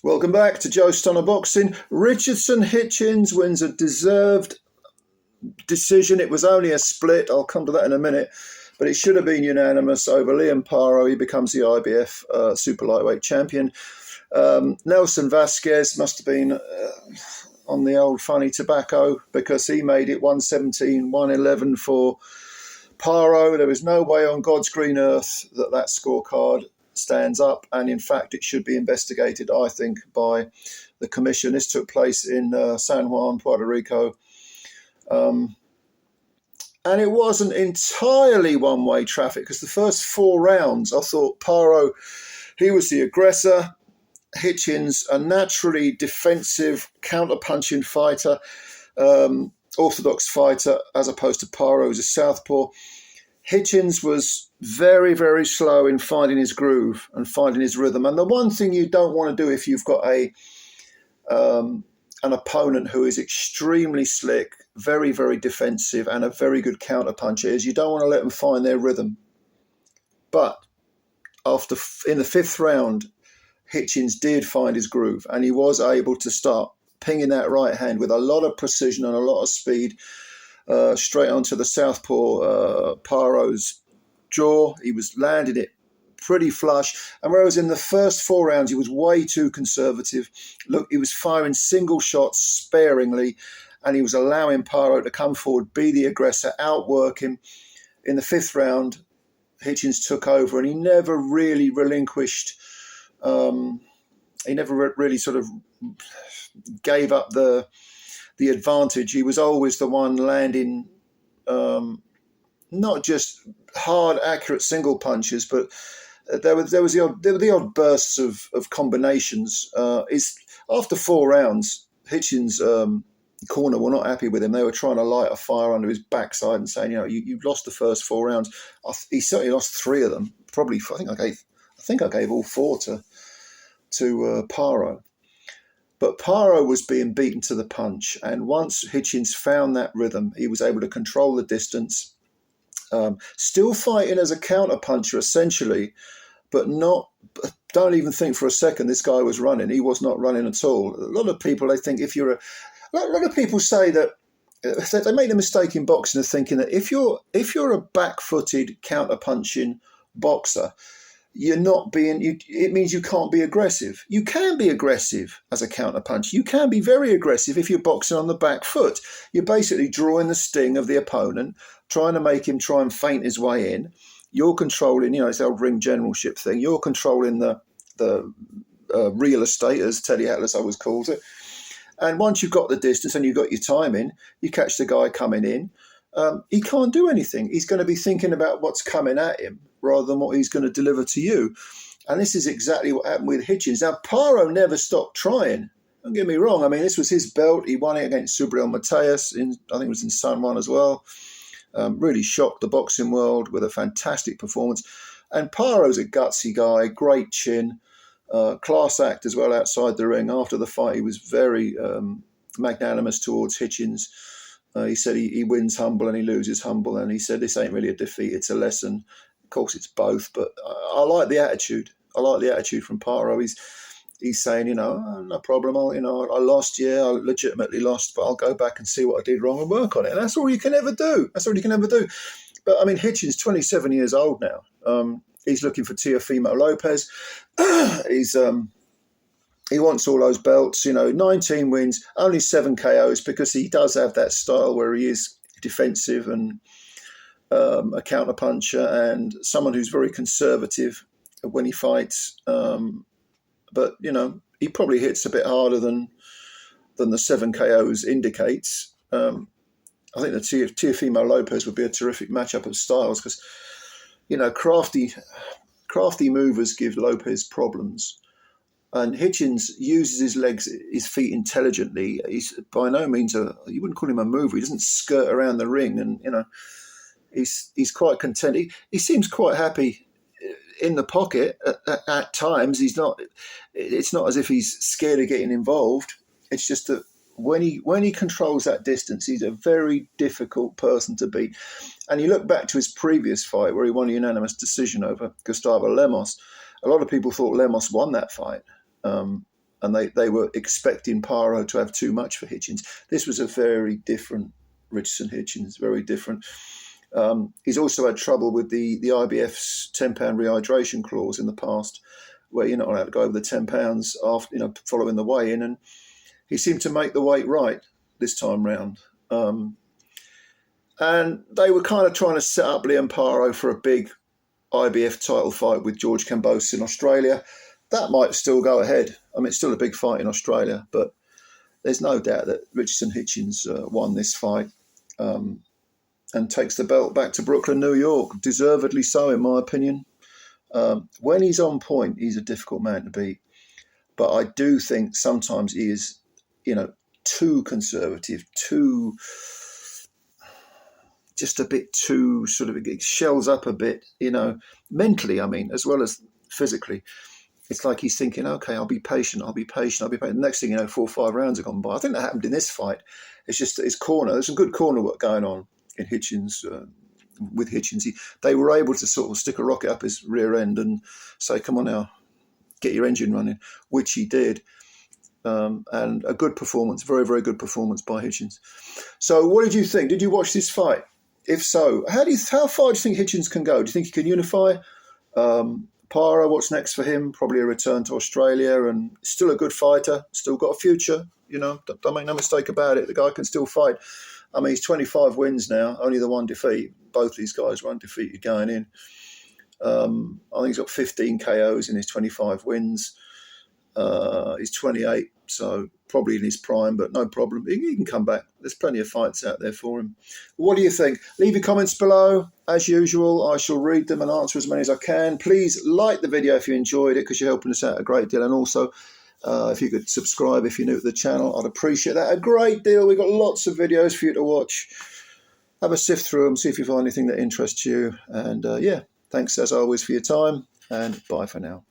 Welcome back to Joe Stunner Boxing. Richardson Hitchins wins a deserved decision. It was only a split. I'll come to that in a minute. But it should have been unanimous over LIAM PARO. He becomes the IBF super lightweight champion. Nelson Vasquez must have been on the old funny tobacco because he made it 117, 111 for PARO. There was no way on God's green earth that scorecard stands up, and in fact it should be investigated, I think, by the commission. This took place in San Juan, Puerto Rico, and it wasn't entirely one-way traffic because the first 4 rounds I thought PARO, he was the aggressor. Hitchins, a naturally defensive counter-punching fighter, orthodox fighter, as opposed to PARO, who's a southpaw. Hitchins was very, very slow in finding his groove and finding his rhythm. And the one thing you don't want to do if you've got an opponent who is extremely slick, very, very defensive, and a very good counterpuncher is you don't want to let them find their rhythm. But in the 5th round, Hitchins did find his groove, and he was able to start pinging that right hand with a lot of precision and a lot of speed. Straight onto the southpaw PARO's jaw. He was landing it pretty flush. And whereas in the first 4 rounds, he was way too conservative. Look, he was firing single shots sparingly, and he was allowing PARO to come forward, be the aggressor, outwork him. In the 5th round, Hitchins took over, and he never really relinquished. He never really sort of gave up the advantage. He was always the one landing not just hard, accurate single punches, but there were the odd bursts of combinations. After 4 rounds, Hitchins' corner were not happy with him. They were trying to light a fire under his backside and saying, you've lost the first 4 rounds. He certainly lost 3 of them. Probably, I think I gave all 4 to PARO. But PARO was being beaten to the punch, and once Hitchins found that rhythm, he was able to control the distance, still fighting as a counter-puncher essentially, but don't even think for a second this guy was running. He was not running at all. A lot of people, they think a lot of people say that they make the mistake in boxing of thinking that if you're a back-footed counter-punching boxer, it means you can't be aggressive. You can be aggressive as a counterpuncher. You can be very aggressive if you're boxing on the back foot. You're basically drawing the sting of the opponent, trying to make him try and feint his way in. You're controlling, it's the old ring generalship thing. You're controlling the real estate, as Teddy Atlas always calls it. And once you've got the distance and you've got your timing, you catch the guy coming in. He can't do anything. He's going to be thinking about what's coming at him rather than what he's going to deliver to you. And this is exactly what happened with Hitchins. Now, PARO never stopped trying. Don't get me wrong. I mean, this was his belt. He won it against Subriel Mateus, I think it was in San Juan as well. Really shocked the boxing world with a fantastic performance. And PARO's a gutsy guy, great chin, class act as well outside the ring. After the fight, he was very magnanimous towards Hitchins. He said he wins humble and he loses humble. And he said, this ain't really a defeat, it's a lesson. Of course, it's both, but I like the attitude. I like the attitude from PARO. He's saying, no problem. I lost, I legitimately lost, but I'll go back and see what I did wrong and work on it. And that's all you can ever do. But, I mean, Hitchins, 27 years old now. He's looking for Teofimo Lopez. He wants all those belts, 19 wins, only 7 KOs, because he does have that style where he is defensive and a counterpuncher and someone who's very conservative when he fights. But, he probably hits a bit harder than the 7 KOs indicates. I think the Teofimo Lopez would be a terrific matchup of styles because, crafty movers give Lopez problems. And Hitchins uses his feet intelligently. He's by no means you wouldn't call him a mover. He doesn't skirt around the ring, and he's quite content. He seems quite happy in the pocket at times. It's not as if he's scared of getting involved. It's just that when he controls that distance, he's a very difficult person to beat. And you look back to his previous fight where he won a unanimous decision over Gustavo Lemos. A lot of people thought Lemos won that fight. and they were expecting Paro to have too much for Hitchins. This was a very different Richardson Hitchins, very different. He's also had trouble with the IBF's £10 rehydration clause in the past, where you're not allowed to go over the £10 after, following the weigh-in, and he seemed to make the weight right this time round. And they were kind of trying to set up LIAM PARO for a big IBF title fight with George Kambosos in Australia. That might still go ahead. I mean, it's still a big fight in Australia, but there's no doubt that Richardson Hitchins won this fight and takes the belt back to Brooklyn, New York. Deservedly so, in my opinion. When he's on point, he's a difficult man to beat. But I do think sometimes he is, too conservative, just a bit too sort of, it shells up a bit, mentally, as well as physically. It's like he's thinking, okay, I'll be patient. The next thing you know, 4 or 5 rounds have gone by. I think that happened in this fight. It's just that his corner, there's some good corner work going on in Hitchins, with Hitchins. They were able to sort of stick a rocket up his rear end and say, come on now, get your engine running, which he did. And a good performance, very, very good performance by Hitchins. So what did you think? Did you watch this fight? If so, how far do you think Hitchins can go? Do you think he can unify? Paro, what's next for him? Probably a return to Australia, and still a good fighter, still got a future. Don't make no mistake about it. The guy can still fight. He's 25 wins now, only the one defeat. Both these guys were undefeated going in. I think he's got 15 KOs in his 25 wins. He's 28, so probably in his prime, but no problem. He can come back. There's plenty of fights out there for him. What do you think? Leave your comments below. As usual, I shall read them and answer as many as I can. Please like the video if you enjoyed it, because you're helping us out a great deal. And also, if you could subscribe if you're new to the channel, I'd appreciate that a great deal. We've got lots of videos for you to watch. Have a sift through them, see if you find anything that interests you. And thanks as always for your time, and bye for now.